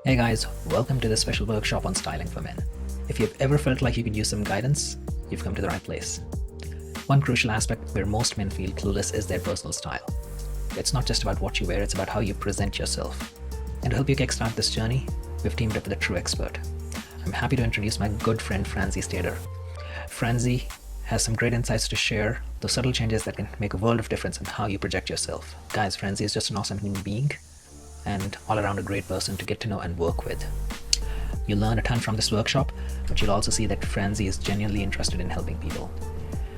Hey guys, welcome to this special workshop on styling for men. If you've ever felt like you could use some guidance, you've come to the right place. One crucial aspect where most men feel clueless is their personal style. It's not just about what you wear, it's about how you present yourself. And to help you kickstart this journey, we've teamed up with a true expert. I'm happy to introduce my good friend Franzy Staedter. Franzy has some great insights to share, those subtle changes that can make a world of difference in how you project yourself. Guys, Franzy is just an awesome human being and all around a great person to get to know and work with. You'll learn a ton from this workshop, but you'll also see that Franzy is genuinely interested in helping people.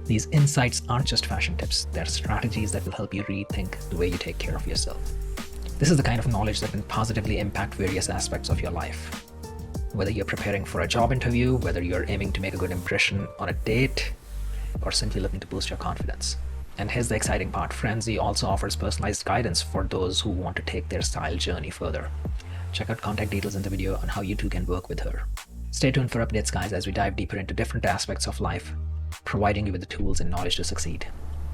These insights aren't just fashion tips, they're strategies that will help you rethink the way you take care of yourself. This is the kind of knowledge that can positively impact various aspects of your life. Whether you're preparing for a job interview, whether you're aiming to make a good impression on a date, or simply looking to boost your confidence. And here's the exciting part, Franzy also offers personalized guidance for those who want to take their style journey further. Check out contact details in the video on how you too can work with her. Stay tuned for updates, guys, as we dive deeper into different aspects of life, providing you with the tools and knowledge to succeed.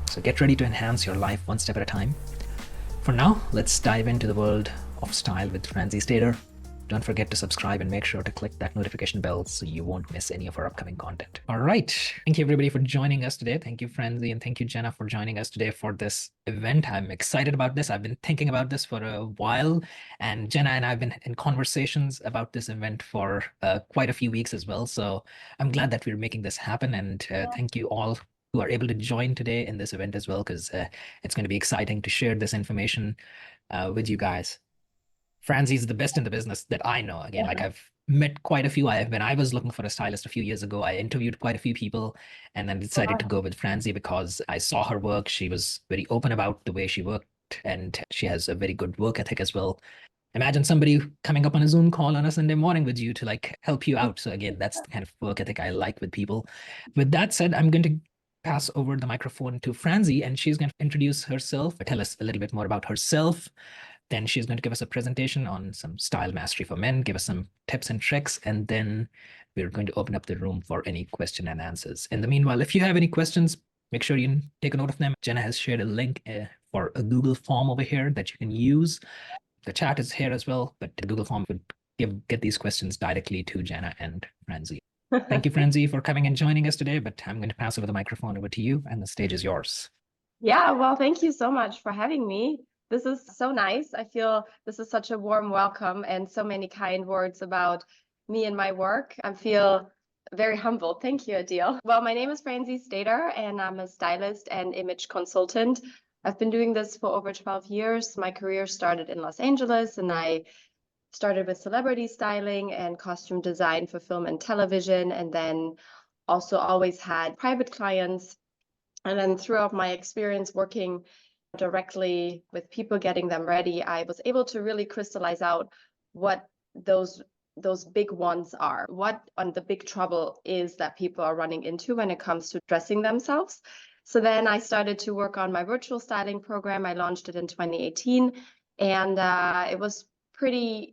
So get ready to enhance your life one step at a time. For now, let's dive into the world of style with Franzy Staedter. Don't forget to subscribe and make sure to click that notification bell so you won't miss any of our upcoming content. All right. Thank you everybody for joining us today. Thank you, Franzy, and thank you, Jenna, for joining us today for this event. I'm excited about this. I've been thinking about this for a while, and Jenna and I have been in conversations about this event for quite a few weeks as well. So I'm glad that we're making this happen, and thank you all who are able to join today in this event as well, because it's going to be exciting to share this information with you guys. Franzy is the best in the business that I know. Again, like I've met quite a few. When I was looking for a stylist a few years ago, I interviewed quite a few people and then decided to go with Franzy because I saw her work. She was very open about the way she worked and she has a very good work ethic as well. Imagine somebody coming up on a Zoom call on a Sunday morning with you to like help you out. So again, that's the kind of work ethic I like with people. With that said, I'm going to pass over the microphone to Franzy and she's going to introduce herself, tell us a little bit more about herself. Then she's going to give us a presentation on some style mastery for men, give us some tips and tricks, and then we're going to open up the room for any question and answers. In the meanwhile, if you have any questions, make sure you take a note of them. Jenna has shared a link for a Google form over here that you can use. The chat is here as well, but the Google form would get these questions directly to Jenna and Franzy. Thank you, Franzy, for coming and joining us today, but I'm going to pass over the microphone over to you, and the stage is yours. Yeah, well, thank you so much for having me. This is so nice. I feel this is such a warm welcome and so many kind words about me and my work. I feel very humbled. Thank you, Adil. Well, my name is Franzy Staedter and I'm a stylist and image consultant. I've been doing this for over 12 years. My career started in Los Angeles and I started with celebrity styling and costume design for film and television, and then also always had private clients. And then throughout my experience working directly with people, getting them ready, I was able to really crystallize out what those big ones are, what the big trouble is that people are running into when it comes to dressing themselves. So then I started to work on my virtual styling program. I launched it in 2018, and it was pretty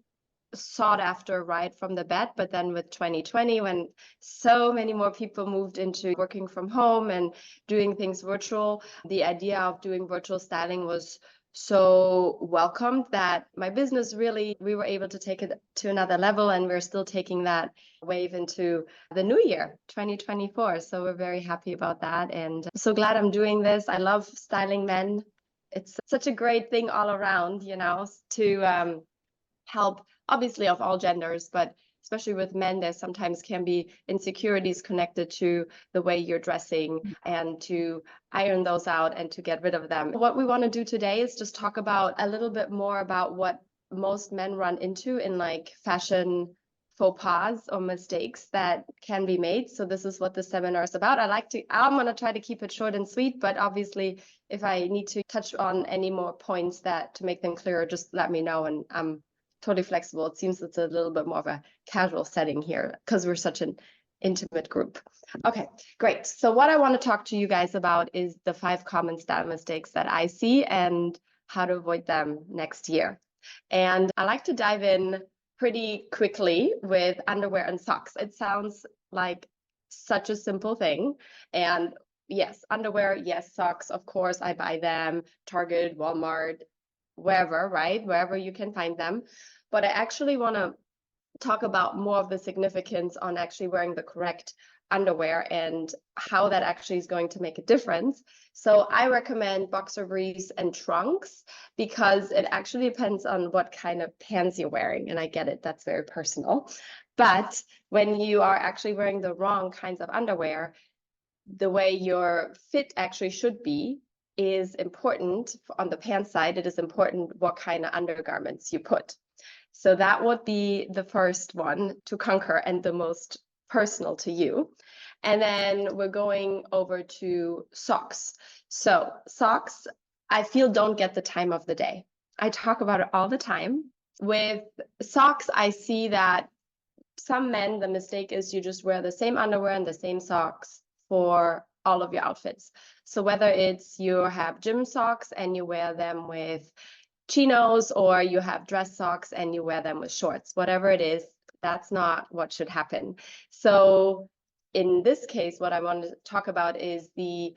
sought after right from the bat. But then with 2020, when so many more people moved into working from home and doing things virtual, the idea of doing virtual styling was so welcomed that my business really, we were able to take it to another level, and we're still taking that wave into the new year, 2024. So we're very happy about that, and I'm so glad I'm doing this. I love styling men. It's such a great thing all around, you know, to help, obviously of all genders, but especially with men, there sometimes can be insecurities connected to the way you're dressing, and to iron those out and to get rid of them. What we want to do today is just talk about a little bit more about what most men run into in like fashion faux pas or mistakes that can be made. So this is what the seminar is about. I'm going to try to keep it short and sweet, but obviously if I need to touch on any more points that to make them clearer, just let me know, and I'm totally flexible. It seems it's a little bit more of a casual setting here because we're such an intimate group. Okay, great. So what I want to talk to you guys about is the 5 common style mistakes that I see and how to avoid them next year. And I like to dive in pretty quickly with underwear and socks. It sounds like such a simple thing. And yes, underwear, yes, socks, of course, I buy them, Target, Walmart, wherever, right? Wherever you can find them. But I actually want to talk about more of the significance on actually wearing the correct underwear and how that actually is going to make a difference. So I recommend boxer briefs and trunks because it actually depends on what kind of pants you're wearing. And I get it, that's very personal. But when you are actually wearing the wrong kinds of underwear, the way your fit actually should be is important. On the pants side, it is important what kind of undergarments you put. So that would be the first one to conquer and the most personal to you. And then we're going over to socks. So socks, I feel, don't get the time of the day. I talk about it all the time. With socks, I see that some men, the mistake is you just wear the same underwear and the same socks for all of your outfits. So whether it's you have gym socks and you wear them with chinos, or you have dress socks and you wear them with shorts, whatever it is, that's not what should happen. So in this case, what I want to talk about is the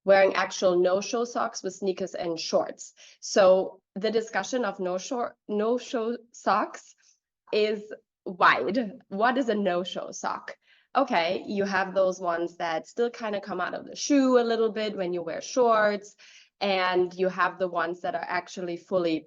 wearing actual no-show socks with sneakers and shorts. So the discussion of no-show socks is wide. What is a no-show sock? Okay, you have those ones that still kind of come out of the shoe a little bit when you wear shorts, and you have the ones that are actually fully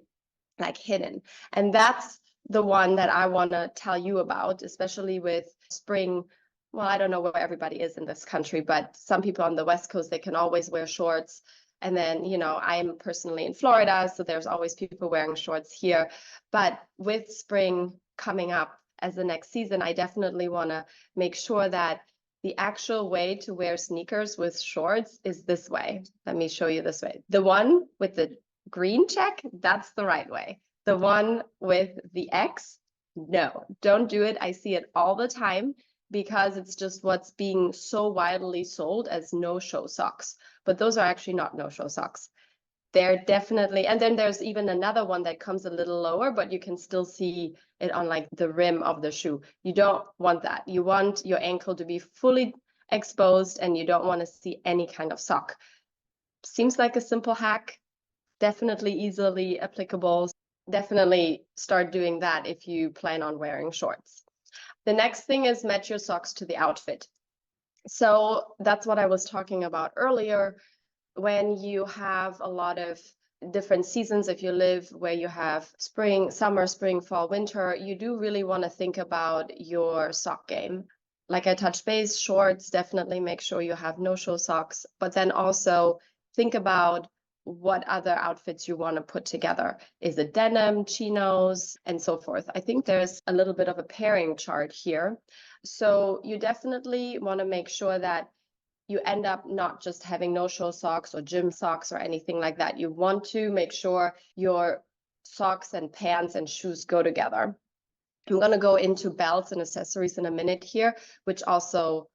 like hidden. And that's the one that I want to tell you about, especially with spring. Well, I don't know where everybody is in this country, but some people on the West Coast, they can always wear shorts. And then, I'm personally in Florida, so there's always people wearing shorts here. But with spring coming up as the next season, I definitely want to make sure that the actual way to wear sneakers with shorts is this way. Let me show you this way. The one with the green check, that's the right way. The one with the X, no, don't do it. I see it all the time because it's just what's being so widely sold as no-show socks. But those are actually not no-show socks. They're definitely, and then there's even another one that comes a little lower, but you can still see it on like the rim of the shoe. You don't want that. You want your ankle to be fully exposed, and you don't want to see any kind of sock. Seems like a simple hack, definitely easily applicable. Definitely start doing that if you plan on wearing shorts. The next thing is match your socks to the outfit. So that's what I was talking about earlier. When you have a lot of different seasons, if you live where you have spring, summer, spring, fall, winter, you do really want to think about your sock game. Like I touched base, shorts, definitely make sure you have no-show socks, but then also think about what other outfits you want to put together. Is it denim, chinos, and so forth? I think there's a little bit of a pairing chart here. So you definitely want to make sure that you end up not just having no-show socks or gym socks or anything like that. You want to make sure your socks and pants and shoes go together. I'm going to go into belts and accessories in a minute here, which also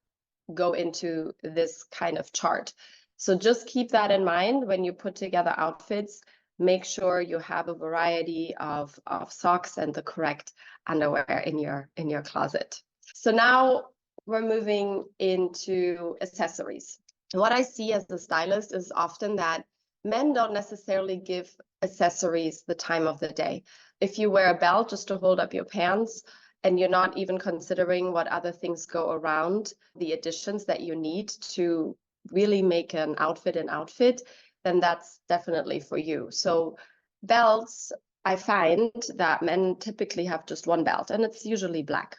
go into this kind of chart. So just keep that in mind when you put together outfits. Make sure you have a variety of socks and the correct underwear in your closet. So now we're moving into accessories. What I see as a stylist is often that men don't necessarily give accessories the time of the day. If you wear a belt just to hold up your pants, and you're not even considering what other things go around the additions that you need to really make an outfit, then that's definitely for you. So belts, I find that men typically have just one belt, and it's usually black.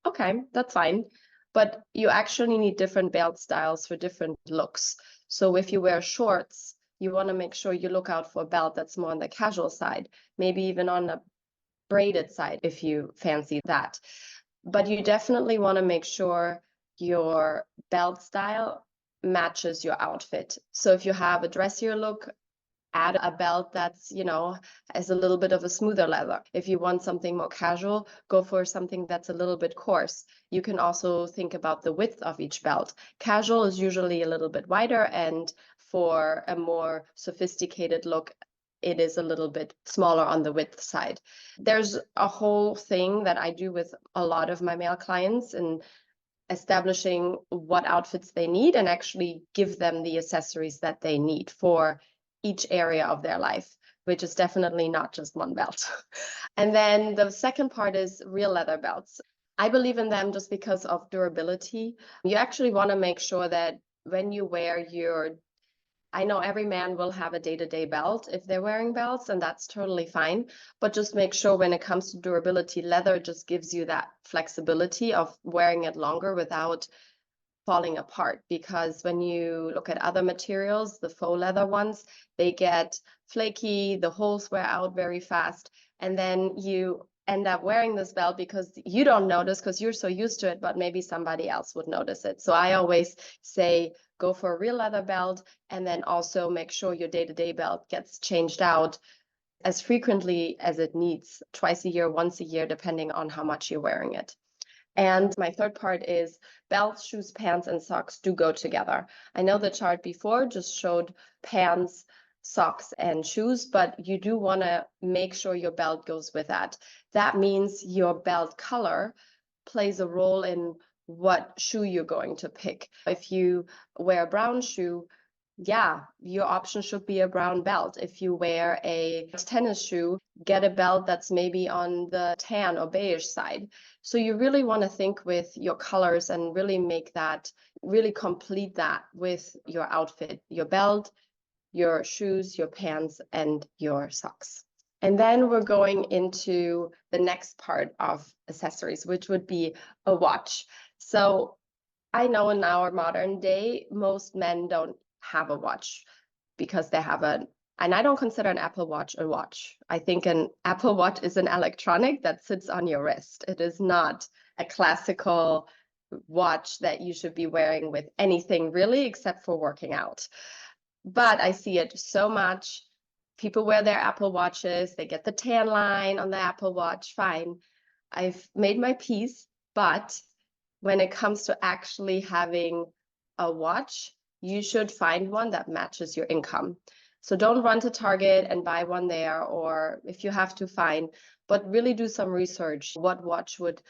Okay, that's fine. But you actually need different belt styles for different looks. So if you wear shorts, you want to make sure you look out for a belt that's more on the casual side, maybe even on the braided side if you fancy that. But you definitely want to make sure your belt style matches your outfit. So if you have a dressier look, add a belt that's, has a little bit of a smoother leather. If you want something more casual, go for something that's a little bit coarse. You can also think about the width of each belt. Casual is usually a little bit wider, and for a more sophisticated look, it is a little bit smaller on the width side. There's a whole thing that I do with a lot of my male clients in establishing what outfits they need and actually give them the accessories that they need for each area of their life. which is definitely not just one belt. And then the second part is real leather belts. I believe in them just because of durability. You actually want to make sure that when you wear your, I know every man will have a day-to-day belt if they're wearing belts, and that's totally fine. But just make sure when it comes to durability, leather just gives you that flexibility of wearing it longer without falling apart. Because when you look at other materials, the faux leather ones, they get flaky, the holes wear out very fast, and then you end up wearing this belt because you don't notice because you're so used to it, but maybe somebody else would notice it. So I always say go for a real leather belt, and then also make sure your day-to-day belt gets changed out as frequently as it needs, twice a year, once a year, depending on how much you're wearing it. And my third part is belts, shoes, pants, and socks do go together. I know the chart before just showed pants, socks, and shoes, but you do want to make sure your belt goes with that. That means your belt color plays a role in what shoe you're going to pick. If you wear a brown shoe, yeah, your option should be a brown belt. If you wear a tennis shoe, get a belt that's maybe on the tan or beige side. So you really want to think with your colors and really make that, really complete that with your outfit, your belt, your shoes, your pants, and your socks. And then we're going into the next part of accessories, which would be a watch. So I know in our modern day, most men don't have a watch because they have and I don't consider an Apple Watch a watch. I think an Apple Watch is an electronic that sits on your wrist. It is not a classical watch that you should be wearing with anything really, except for working out. But I see it so much. People wear their Apple Watches, they get the tan line on the Apple Watch, fine. I've made my peace, but when it comes to actually having a watch, you should find one that matches your income. So don't run to Target and buy one there, or if you have to, fine, but really do some research. What watch would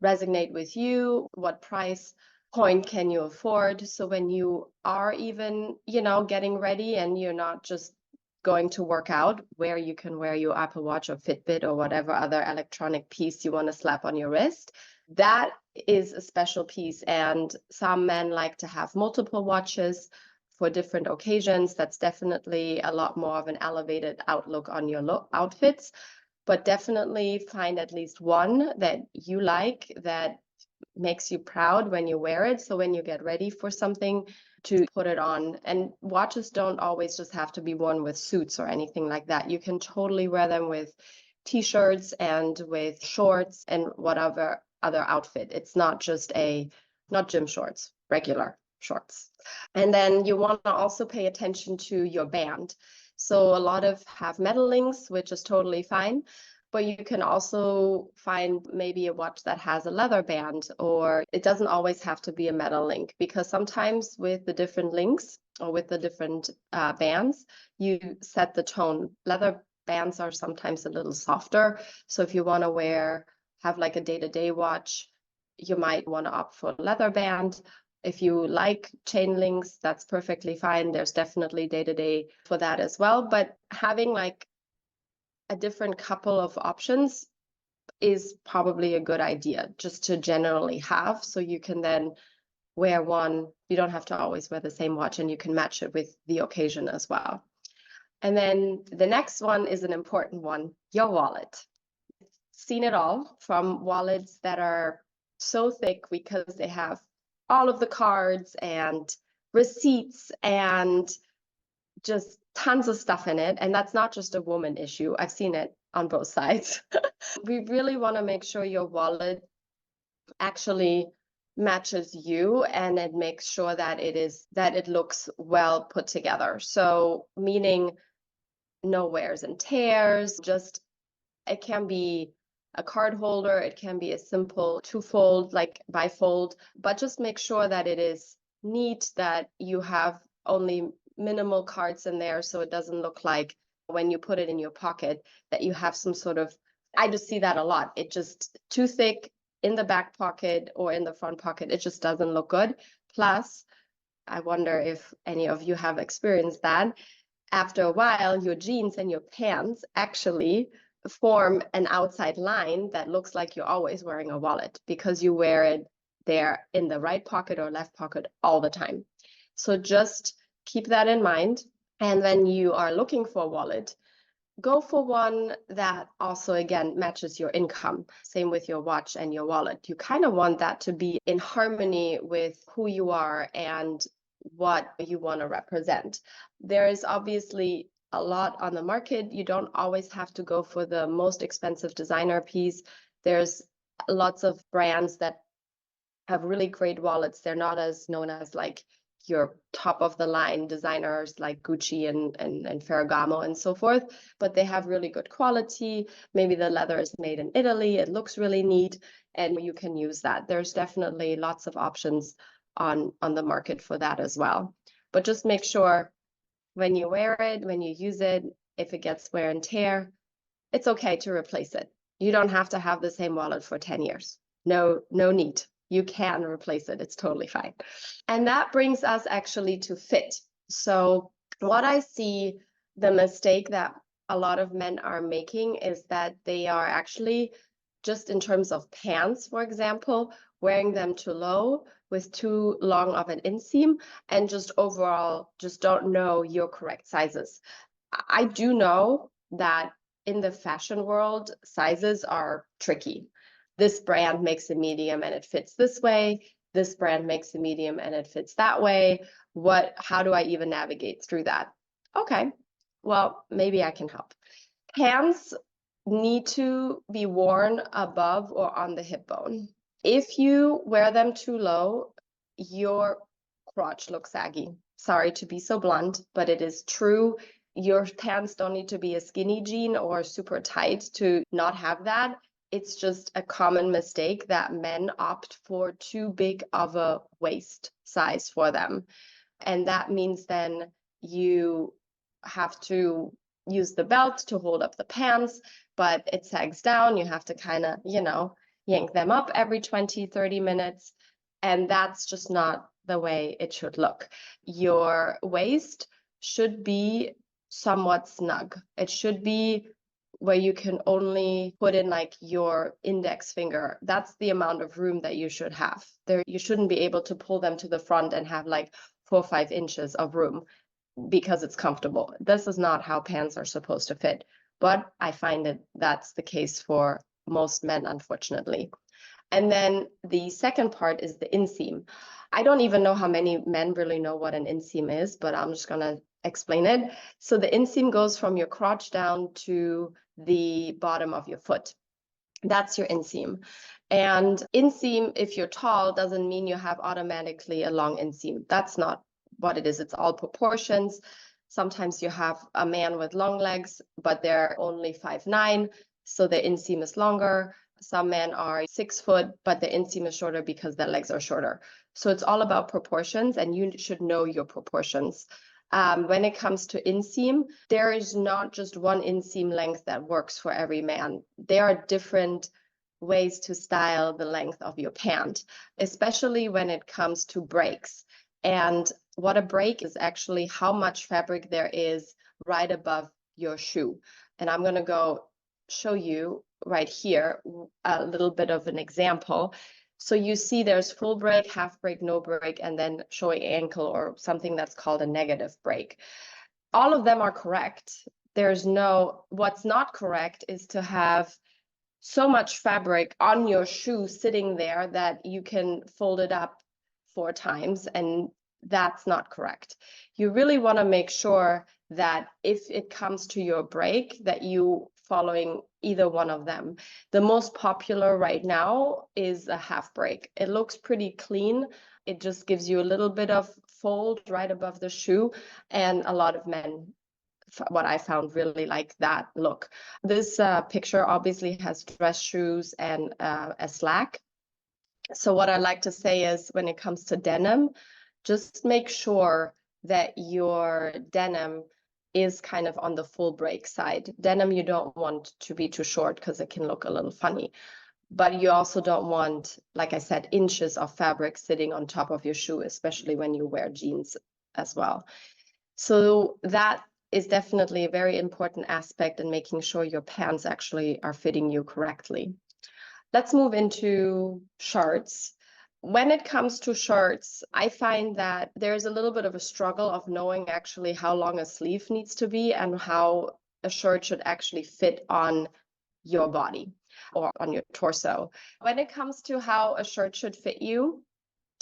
resonate with you? What price point can you afford? So when you are even, getting ready and you're not just going to work out, where you can wear your Apple Watch or Fitbit or whatever other electronic piece you want to slap on your wrist. That is a special piece. And some men like to have multiple watches for different occasions. That's definitely a lot more of an elevated outlook on your outfits. But definitely find at least one that you like, that makes you proud when you wear it. So when you get ready for something, to put it on. And watches don't always just have to be worn with suits or anything like that. You can totally wear them with t-shirts and with shorts and whatever other outfit. It's not just not gym shorts, regular shorts. And then you want to also pay attention to your band. So a lot of have metal links, which is totally fine. But you can also find maybe a watch that has a leather band, or it doesn't always have to be a metal link, because sometimes with the different links or with the different bands, you set the tone. Leather bands are sometimes a little softer. So if you want to have like a day-to-day watch, you might want to opt for a leather band. If you like chain links, that's perfectly fine. There's definitely day-to-day for that as well. But having like a different couple of options is probably a good idea just to generally have, so you can then wear one. You don't have to always wear the same watch, and you can match it with the occasion as well. And then the next one is an important one, your wallet. Seen it all, from wallets that are so thick because they have all of the cards and receipts and just tons of stuff in it. And that's not just a woman issue. I've seen it on both sides. We really want to make sure your wallet actually matches you, and it makes sure that it looks well put together. So meaning no wears and tears, just it can be a card holder, it can be a simple two-fold, like bifold, but just make sure that it is neat, that you have only minimal cards in there, so it doesn't look like when you put it in your pocket that you have some sort of, I just see that a lot. It just too thick in the back pocket or in the front pocket. It just doesn't look good. Plus, I wonder if any of you have experienced that. after a while, your jeans and your pants actually form an outside line that looks like you're always wearing a wallet because you wear it there in the right pocket or left pocket all the time. So just keep that in mind. And when you are looking for a wallet, go for one that also, again, matches your income. Same with your watch and your wallet. You kind of want that to be in harmony with who you are and what you want to represent. There is obviously a lot on the market. You don't always have to go for the most expensive designer piece. There's lots of brands that have really great wallets. They're not as known as like your top of the line designers like Gucci and Ferragamo and so forth, but they have really good quality. Maybe the leather is made in Italy. It looks really neat, and you can use that. There's definitely lots of options on the market for that as well. But just make sure when you wear it, when you use it, if it gets wear and tear, it's okay to replace it. You don't have to have the same wallet for 10 years. No need. You can replace it. It's totally fine. And that brings us actually to fit. So what I see, the mistake that a lot of men are making is that they are actually, just in terms of pants, for example, wearing them too low with too long of an inseam, and just overall just don't know your correct sizes. I do know that in the fashion world, sizes are tricky. This brand makes a medium and it fits this way. This brand makes a medium and it fits that way. How do I even navigate through that? Okay, well, maybe I can help. Pants need to be worn above or on the hip bone. If you wear them too low, your crotch looks saggy. Sorry to be so blunt, but it is true. Your pants don't need to be a skinny jean or super tight to not have that. It's just a common mistake that men opt for too big of a waist size for them. And that means then you have to use the belt to hold up the pants, but it sags down. You have to kind of, yank them up every 20, 30 minutes. And that's just not the way it should look. Your waist should be somewhat snug. It should be where you can only put in like your index finger. That's the amount of room that you should have. There, you shouldn't be able to pull them to the front and have like 4 or 5 inches of room because it's comfortable. This is not how pants are supposed to fit. But I find that that's the case for most men, unfortunately. And then the second part is the inseam. I don't even know how many men really know what an inseam is, but I'm just going to explain it. So the inseam goes from your crotch down to the bottom of your foot. That's your inseam. And inseam, if you're tall, doesn't mean you have automatically a long inseam. That's not what it is. It's all proportions. Sometimes you have a man with long legs, but they're only 5'9", so the inseam is longer. Some men are 6 foot, but the inseam is shorter because their legs are shorter. So it's all about proportions, and you should know your proportions. When it comes to inseam, there is not just one inseam length that works for every man. There are different ways to style the length of your pant, especially when it comes to breaks. And what a break is actually how much fabric there is right above your shoe. And I'm going to go show you right here a little bit of an example. So you see there's full break, half break, no break, and then showing ankle or something that's called a negative break. All of them are correct. What's not correct is to have so much fabric on your shoe sitting there that you can fold it up 4 times, and that's not correct. You really want to make sure that if it comes to your break, that you following either one of them. The most popular right now is a half break. It looks pretty clean. It just gives you a little bit of fold right above the shoe, and a lot of men, what I found, really like that look. This picture obviously has dress shoes and a slack. So what I like to say is when it comes to denim, just make sure that your denim is kind of on the full break side. Denim you don't want to be too short because it can look a little funny. But you also don't want, like I said, inches of fabric sitting on top of your shoe, especially when you wear jeans as well. So that is definitely a very important aspect in making sure your pants actually are fitting you correctly. Let's move into shirts. When it comes to shirts, I find that there's a little bit of a struggle of knowing actually how long a sleeve needs to be and how a shirt should actually fit on your body or on your torso. When it comes to how a shirt should fit you,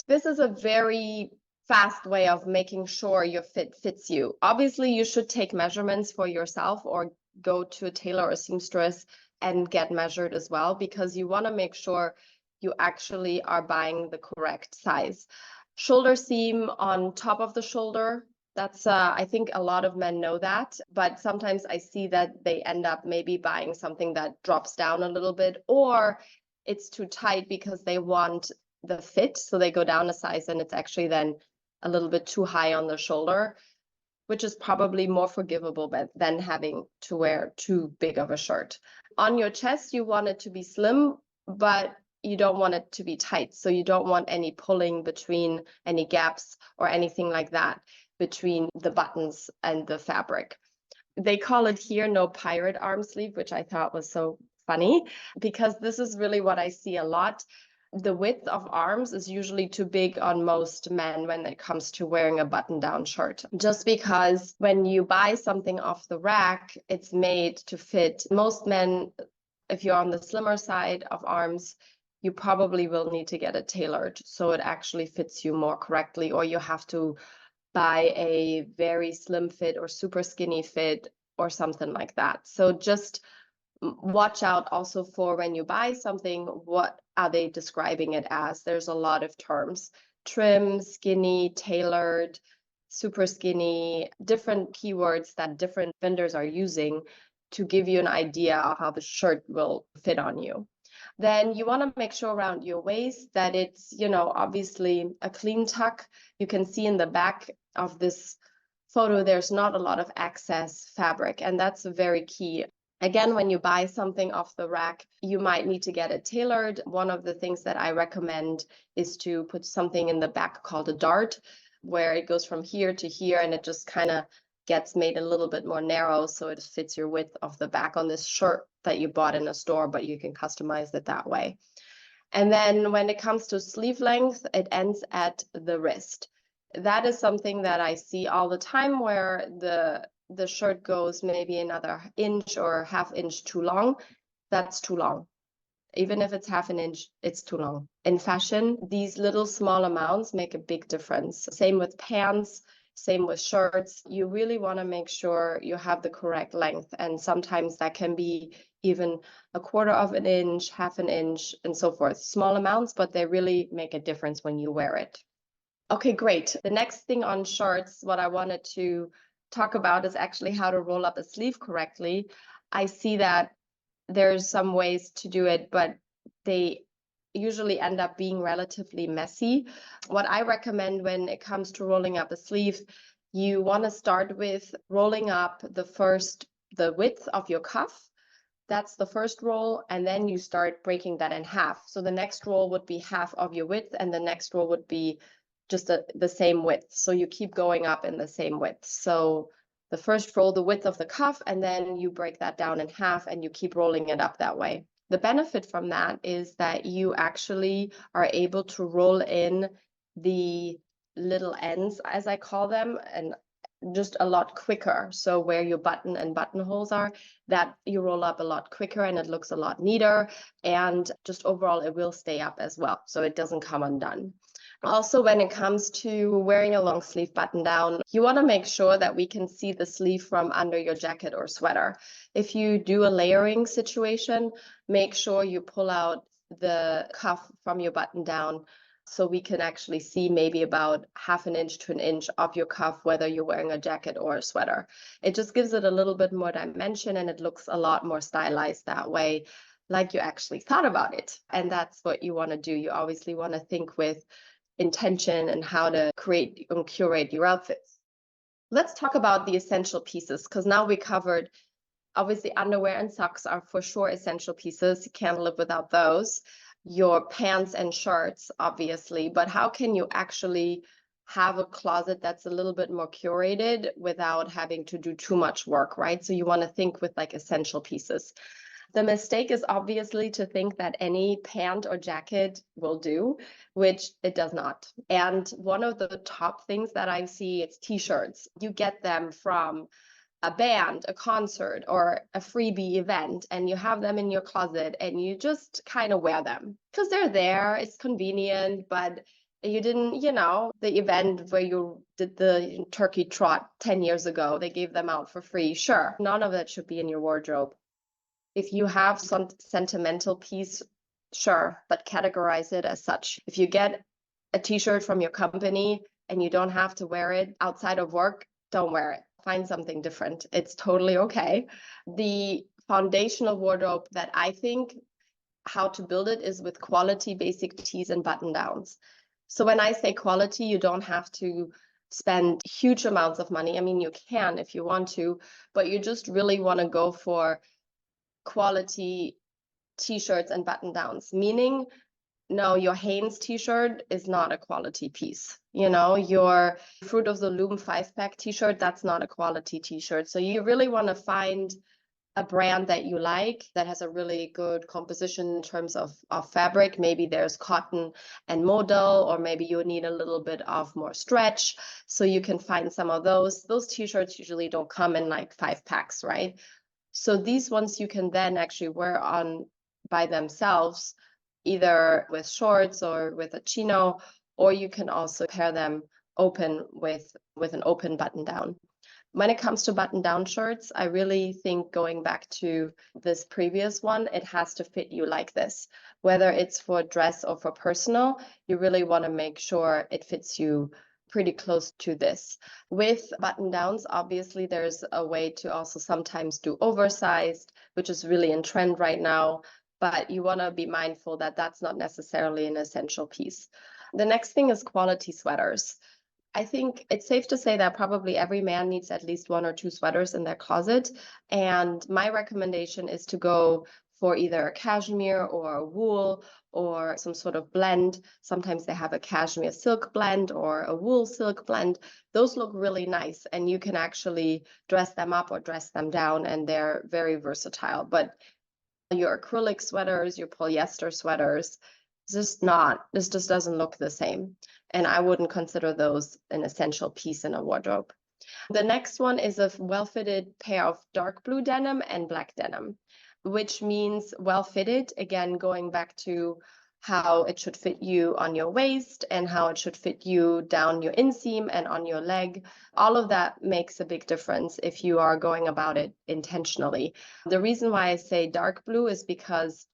this is a very fast way of making sure your fit fits you. Obviously, you should take measurements for yourself or go to a tailor or seamstress and get measured as well, because you want to make sure you actually are buying the correct size. Shoulder seam on top of the shoulder, that's I think a lot of men know that, but sometimes I see that they end up maybe buying something that drops down a little bit, or it's too tight because they want the fit, so they go down a size and it's actually then a little bit too high on the shoulder, which is probably more forgivable than having to wear too big of a shirt. On your chest, you want it to be slim, but you don't want it to be tight. So you don't want any pulling between any gaps or anything like that between the buttons and the fabric. They call it here no pirate arm sleeve, which I thought was so funny, because this is really what I see a lot. The width of arms is usually too big on most men when it comes to wearing a button-down shirt, just because when you buy something off the rack, it's made to fit most men. If you're on the slimmer side of arms, you probably will need to get it tailored so it actually fits you more correctly, or you have to buy a very slim fit or super skinny fit or something like that. So just watch out also for when you buy something, what are they describing it as? There's a lot of terms: trim, skinny, tailored, super skinny, different keywords that different vendors are using to give you an idea of how the shirt will fit on you. Then you want to make sure around your waist that it's, obviously a clean tuck. You can see in the back of this photo, there's not a lot of excess fabric, and that's very key. Again, when you buy something off the rack, you might need to get it tailored. One of the things that I recommend is to put something in the back called a dart, where it goes from here to here, and it just kind of gets made a little bit more narrow so it fits your width of the back on this shirt that you bought in a store, but you can customize it that way. And then when it comes to sleeve length, it ends at the wrist. That is something that I see all the time, where the shirt goes maybe another inch or half inch too long. That's too long. Even if it's half an inch, it's too long. In fashion, these little small amounts make a big difference. Same with pants, same with shirts. You really want to make sure you have the correct length. And sometimes that can be even a quarter of an inch, half an inch, and so forth. Small amounts, but they really make a difference when you wear it. Okay, great. The next thing on shirts, what I wanted to talk about is actually how to roll up a sleeve correctly. I see that there's some ways to do it, but they usually end up being relatively messy. What I recommend when it comes to rolling up a sleeve, you want to start with rolling up the width of your cuff. That's the first roll, and then you start breaking that in half. So the next roll would be half of your width, and the next roll would be just the same width. So you keep going up in the same width. So the first roll, the width of the cuff, and then you break that down in half and you keep rolling it up that way. The benefit from that is that you actually are able to roll in the little ends, as I call them, and just a lot quicker. So where your button and buttonholes are, that you roll up a lot quicker and it looks a lot neater. And just overall, it will stay up as well, so it doesn't come undone. Also, when it comes to wearing a long sleeve button down, you want to make sure that we can see the sleeve from under your jacket or sweater. If you do a layering situation, make sure you pull out the cuff from your button down so we can actually see maybe about half an inch to an inch of your cuff, whether you're wearing a jacket or a sweater. It just gives it a little bit more dimension and it looks a lot more stylized that way, like you actually thought about it. And that's what you want to do. You obviously want to think with intention and how to create and curate your outfits. Let's talk about the essential pieces, because now we covered, obviously underwear and socks are for sure essential pieces. You can't live without those. Your pants and shirts, obviously, but how can you actually have a closet that's a little bit more curated without having to do too much work, right? So you want to think with like essential pieces. The mistake is obviously to think that any pant or jacket will do, which it does not. And one of the top things that I see, it's t-shirts. You get them from a band, a concert, or a freebie event, and you have them in your closet and you just kind of wear them because they're there, it's convenient, but you didn't, the event where you did the turkey trot 10 years ago, they gave them out for free. Sure, none of that should be in your wardrobe. If you have some sentimental piece, sure, but categorize it as such. If you get a t-shirt from your company and you don't have to wear it outside of work, don't wear it. Find something different. It's totally okay. The foundational wardrobe that I think how to build it is with quality basic tees and button downs. So when I say quality, you don't have to spend huge amounts of money. I mean, you can if you want to, but you just really want to go for quality t-shirts and button downs, meaning no, your Hanes t-shirt is not a quality piece. Your Fruit of the Loom 5-pack t-shirt, that's not a quality t-shirt. So you really want to find a brand that you like that has a really good composition in terms of fabric. Maybe there's cotton and modal, or maybe you need a little bit of more stretch. So you can find some of those. Those t-shirts usually don't come in like 5-packs, right? So these ones you can then actually wear on by themselves, either with shorts or with a chino, or you can also pair them open with an open button down. When it comes to button down shirts, I really think going back to this previous one, it has to fit you like this. Whether it's for dress or for personal, you really want to make sure it fits you pretty close to this. With button downs, obviously there's a way to also sometimes do oversized, which is really in trend right now, but you want to be mindful that that's not necessarily an essential piece. The next thing is quality sweaters. I think it's safe to say that probably every man needs at least 1 or 2 sweaters in their closet. And my recommendation is to go for either a cashmere or a wool or some sort of blend. Sometimes they have a cashmere silk blend or a wool silk blend. Those look really nice and you can actually dress them up or dress them down, and they're very versatile. But your acrylic sweaters, your polyester sweaters, this just doesn't look the same. And I wouldn't consider those an essential piece in a wardrobe. The next one is a well-fitted pair of dark blue denim and black denim, which means well-fitted, again, going back to how it should fit you on your waist and how it should fit you down your inseam and on your leg. All of that makes a big difference if you are going about it intentionally. The reason why I say dark blue is because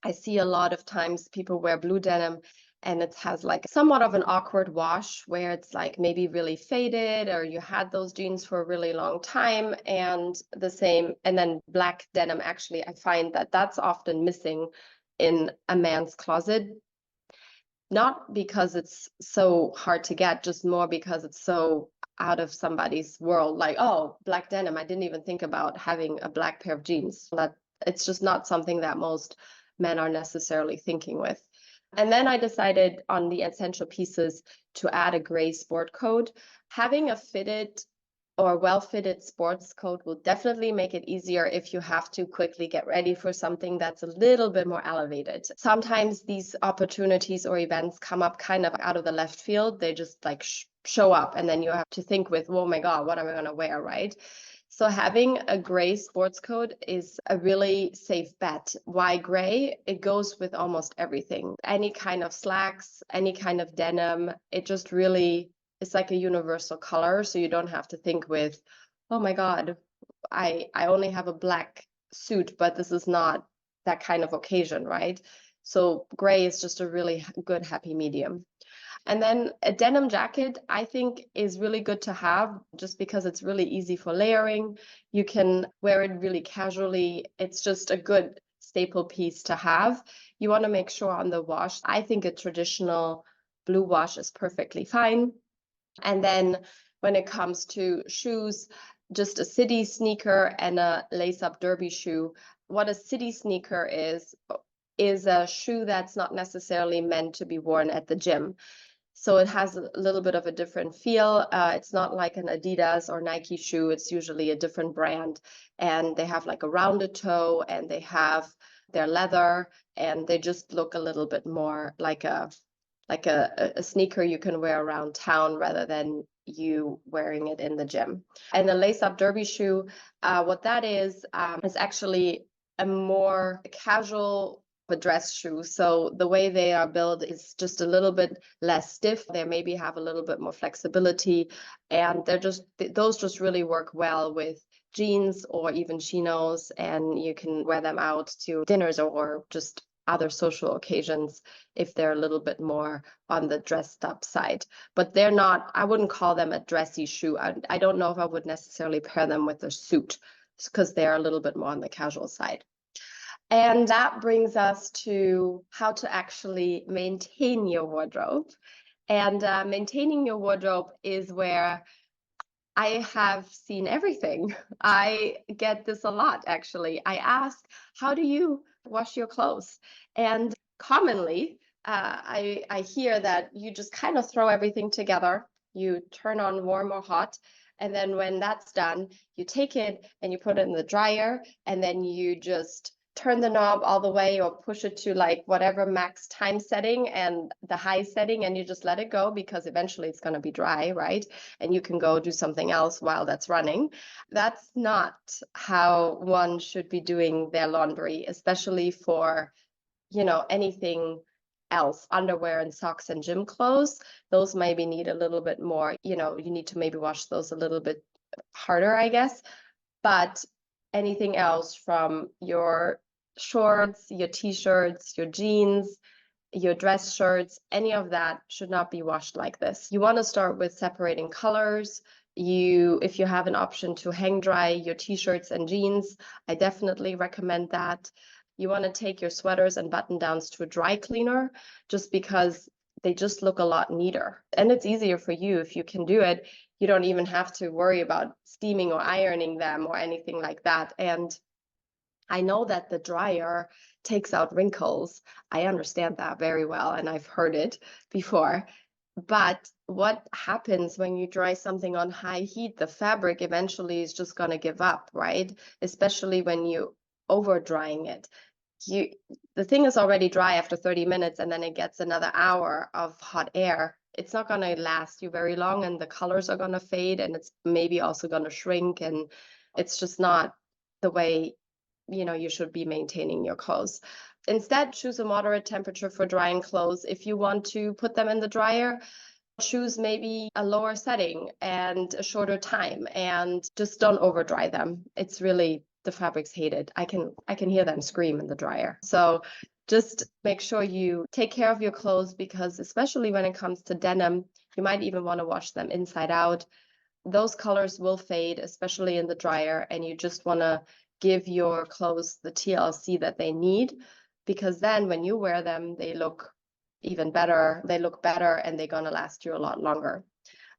I see a lot of times people wear blue denim and it has like somewhat of an awkward wash where it's like maybe really faded, or you had those jeans for a really long time, and the same. And then black denim, actually, I find that that's often missing in a man's closet. Not because it's so hard to get, just more because it's so out of somebody's world. Like, oh, black denim, I didn't even think about having a black pair of jeans. That it's just not something that most men are necessarily thinking with. And then I decided on the essential pieces to add a gray sport coat. Having a fitted or well-fitted sports coat will definitely make it easier if you have to quickly get ready for something that's a little bit more elevated. Sometimes these opportunities or events come up kind of out of the left field. They just like show up, and then you have to think with, oh my God, what am I going to wear, right? So having a gray sports coat is a really safe bet. Why gray? It goes with almost everything. Any kind of slacks, any kind of denim. It just really is like a universal color. So you don't have to think with, oh my God, I only have a black suit, but this is not that kind of occasion, right? So gray is just a really good happy medium. And then a denim jacket, I think, is really good to have just because it's really easy for layering. You can wear it really casually. It's just a good staple piece to have. You want to make sure on the wash, I think a traditional blue wash is perfectly fine. And then when it comes to shoes, just a city sneaker and a lace-up derby shoe. What a city sneaker is a shoe that's not necessarily meant to be worn at the gym. So it has a little bit of a different feel. It's not like an Adidas or Nike shoe. It's usually a different brand. And they have like a rounded toe, and they have their leather, and they just look a little bit more like a sneaker you can wear around town rather than you wearing it in the gym. And the lace-up derby shoe, what that is actually a more casual dress shoe. So the way they are built is just a little bit less stiff. They maybe have a little bit more flexibility, and those just really work well with jeans or even chinos, and you can wear them out to dinners or just other social occasions if they're a little bit more on the dressed up side. But they're not, I wouldn't call them a dressy shoe. I don't know if I would necessarily pair them with a suit, because they're a little bit more on the casual side. And that brings us to how to actually maintain your wardrobe. And maintaining your wardrobe is where I have seen everything. I get this a lot, actually. I ask, how do you wash your clothes? And commonly, I hear that you just kind of throw everything together. You turn on warm or hot. And then when that's done, you take it and you put it in the dryer. And then you just turn the knob all the way or push it to like whatever max time setting and the high setting, and you just let it go, because eventually it's going to be dry, right? And you can go do something else while that's running. That's not how one should be doing their laundry, especially for, anything else, underwear and socks and gym clothes. Those maybe need a little bit more, you need to maybe wash those a little bit harder, I guess. But anything else, from your shorts, your t-shirts, your jeans, your dress shirts, any of that should not be washed like this. You want to start with separating colors. If you have an option to hang dry your t-shirts and jeans, I definitely recommend that. You want to take your sweaters and button downs to a dry cleaner, just because they just look a lot neater. And it's easier for you if you can do it. You don't even have to worry about steaming or ironing them or anything like that. And I know that the dryer takes out wrinkles. I understand that very well, and I've heard it before. But what happens when you dry something on high heat? The fabric eventually is just going to give up, right? Especially when you over drying it. The thing is already dry after 30 minutes, and then it gets another hour of hot air. It's not going to last you very long, and the colors are going to fade, and it's maybe also going to shrink, and it's just not the way you should be maintaining your clothes. Instead, choose a moderate temperature for drying clothes. If you want to put them in the dryer, choose maybe a lower setting and a shorter time, and just don't over dry them. It's really, the fabrics hate it. I can hear them scream in the dryer. So just make sure you take care of your clothes, because especially when it comes to denim, you might even want to wash them inside out. Those colors will fade, especially in the dryer, and you just want to give your clothes the TLC that they need, because then when you wear them, they look even better. They look better, and they're going to last you a lot longer.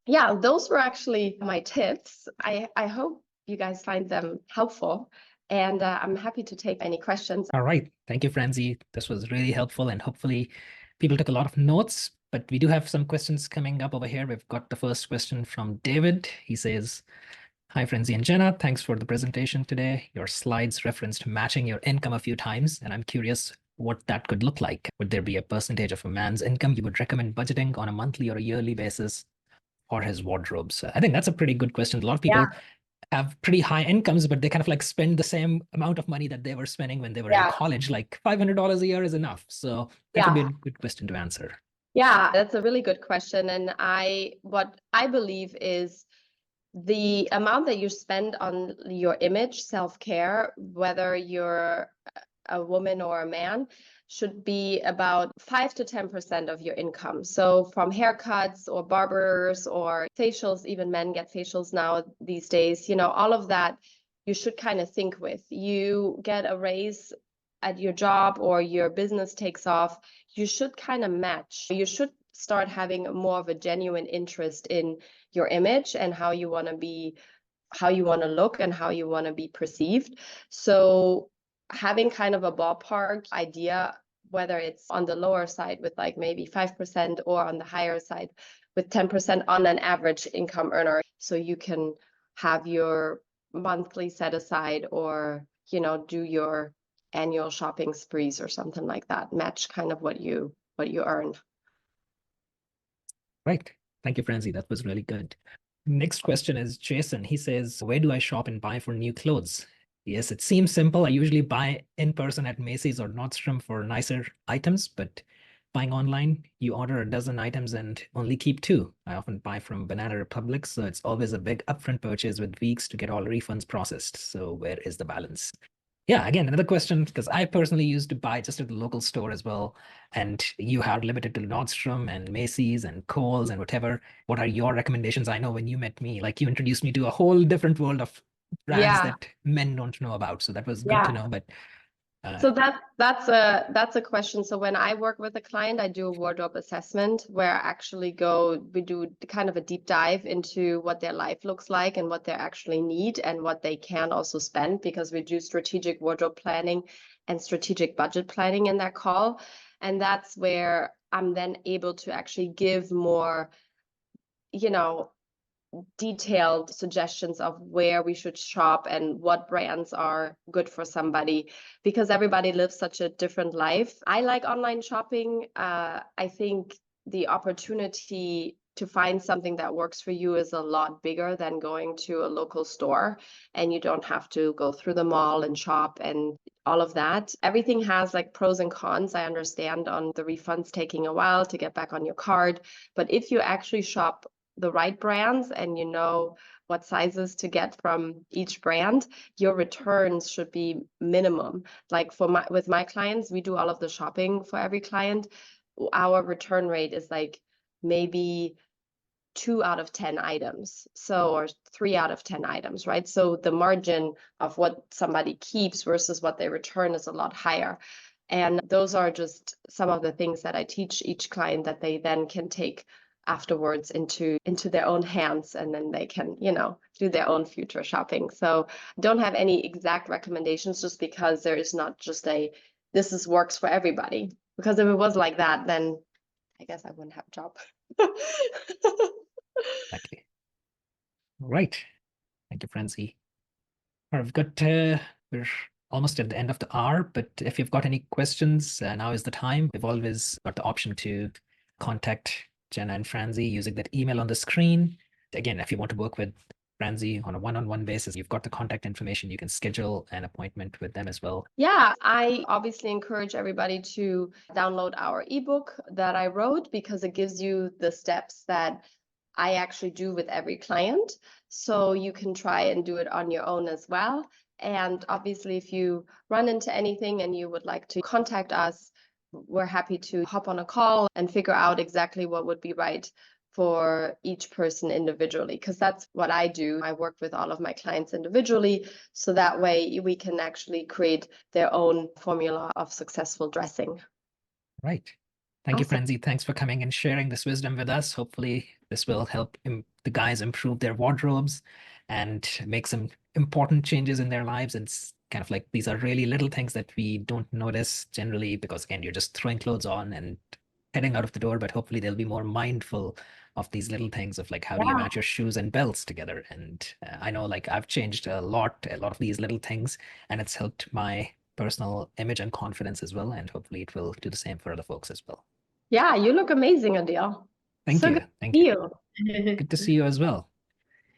Yeah, those were actually my tips. I hope you guys find them helpful, and I'm happy to take any questions. All right. Thank you, Franzy. This was really helpful, and hopefully people took a lot of notes. But we do have some questions coming up over here. We've got the first question from David. He says, "Hi, Franzy and Jenna. Thanks for the presentation today. Your slides referenced matching your income a few times, and I'm curious what that could look like. Would there be a percentage of a man's income you would recommend budgeting on a monthly or a yearly basis for his wardrobe?" So I think that's a pretty good question. A lot of people have pretty high incomes, but they kind of like spend the same amount of money that they were spending when they were in college. Like $500 a year is enough. So that would be a good question to answer. Yeah, that's a really good question. And what I believe is the amount that you spend on your image, self-care, whether you're a woman or a man, should be about 5 to 10% of your income. So from haircuts or barbers or facials, even men get facials now these days, all of that you should kind of think with. You get a raise at your job or your business takes off, you should kind of match. You should start having more of a genuine interest in your image and how you want to be, how you want to look, and how you want to be perceived. So having kind of a ballpark idea whether it's on the lower side with like maybe 5% or on the higher side with 10% on an average income earner. So you can have your monthly set aside or, do your annual shopping sprees or something like that, match kind of what you earn. Right. Thank you, Franzy. That was really good. Next question is Jason. He says, where do I shop and buy for new clothes? Yes, it seems simple. I usually buy in person at Macy's or Nordstrom for nicer items, but buying online, you order a dozen items and only keep two. I often buy from Banana Republic, so it's always a big upfront purchase with weeks to get all refunds processed. So where is the balance? Yeah, again, another question, because I personally used to buy just at the local store as well. And you are limited to Nordstrom and Macy's and Kohl's and whatever. What are your recommendations? I know when you met me, like you introduced me to a whole different world of brands Yeah, that men don't know about. So that was good to yeah. know. But So that's a question. So when I work with a client, I do a wardrobe assessment where I actually we do kind of a deep dive into what their life looks like and what they actually need and what they can also spend, because we do strategic wardrobe planning and strategic budget planning in that call. And that's where I'm then able to actually give more, you know, detailed suggestions of where we should shop and what brands are good for somebody, because everybody lives such a different life. I like online shopping. I think the opportunity to find something that works for you is a lot bigger than going to a local store, and you don't have to go through the mall and shop and all of that. Everything has like pros and cons. I understand on the refunds taking a while to get back on your card, but if you actually shop the right brands and you know what sizes to get from each brand, your returns should be minimum. Like with my clients, we do all of the shopping for every client. Our return rate is like maybe 2 out of 10 items, or 3 out of 10 items, right? So the margin of what somebody keeps versus what they return is a lot higher. And those are just some of the things that I teach each client that they then can take afterwards into their own hands, and then they can, do their own future shopping. So don't have any exact recommendations, just because there is not just this works for everybody. Because if it was like that, then I guess I wouldn't have a job. exactly. All right. Thank you, Francie. All right, we're almost at the end of the hour, but if you've got any questions, now is the time. We've always got the option to contact Jenna and Francie using that email on the screen. Again, if you want to work with Francie on a one-on-one basis, you've got the contact information. You can schedule an appointment with them as well. Yeah, I obviously encourage everybody to download our ebook that I wrote, because it gives you the steps that I actually do with every client. So you can try and do it on your own as well. And obviously, if you run into anything and you would like to contact us, we're happy to hop on a call and figure out exactly what would be right for each person individually, because that's what I do. I work with all of my clients individually, so that way we can actually create their own formula of successful dressing. Right. Thank you, Awesome. Francie. Thanks for coming and sharing this wisdom with us. Hopefully, this will help the guys improve their wardrobes and make some important changes in their lives. It's kind of like these are really little things that we don't notice generally, because again, you're just throwing clothes on and heading out of the door, but hopefully they'll be more mindful of these little things of like, how do you Yeah. match your shoes and belts together? And I know like I've changed a lot of these little things, and it's helped my personal image and confidence as well. And hopefully it will do the same for other folks as well. Yeah, you look amazing, Adele. Thank So good you. to Thank see you. you. Good to see you as well.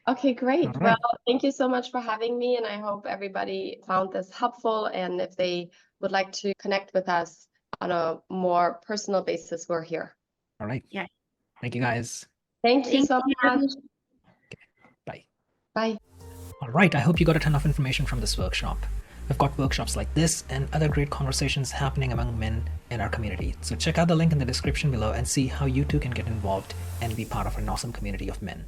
Okay, All great. Well, right. thank you so much for having me, and I hope everybody found this helpful. And if they would like to connect with us on a more personal basis, we're here. All right. Yeah. Thank you guys. Thank you Thank so much. you. Bye. Bye. All right. I hope you got a ton of information from this workshop. We've got workshops like this and other great conversations happening among men in our community. So check out the link in the description below and see how you too can get involved and be part of an awesome community of men.